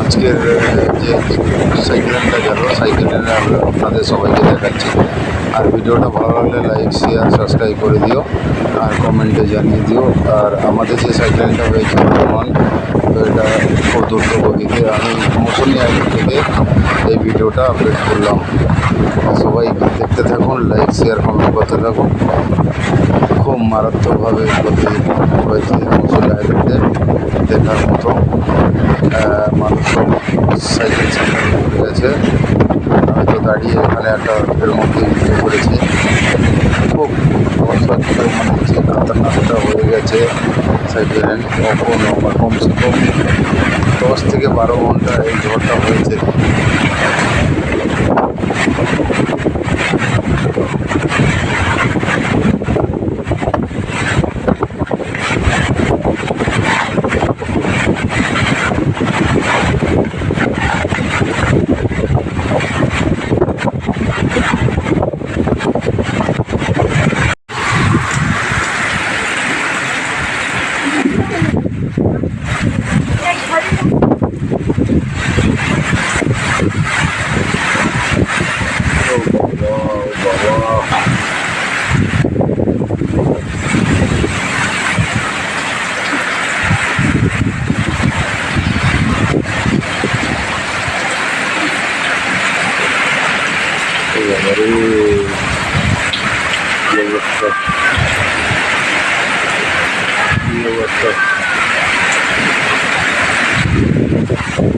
আজকের যে সাইকেলটা গেল সাইকেলটা আপনাদের সবাইকে দেখাচ্ছি। আর ভিডিওটা ভালো লাগলে লাইক শেয়ার সাবস্ক্রাইব করে দিও আর কমেন্টে জানিয়ে দিও। আর আমাদের যে সাইকেলটা হয়েছে বর্তমান, তো এটা খুব দ্রুত গতিতে আমি মৌসুমি আইডি থেকে এই ভিডিওটা আপলোড করলাম। সবাই দেখতে থাকুন, লাইক শেয়ার কমেন্ট করতে থাকুন। খুব মারাত্মকভাবে গতি হয়েছে মৌসুমি আইডিতে, দেখার মতো। মানুষ সব সাইকেল সামনে ঘুরে গেছে। আমি তো দাঁড়িয়ে এখানে একটা এর মধ্যে ভিডিও করেছি। খুব অসহ্য মানে যে খাতারনাকটা হয়ে গেছে সাইকেলের। কমসে কম 10 থেকে 12 ঘন্টা এই ঝড়টা হয়েছে।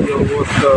কি অবস্থা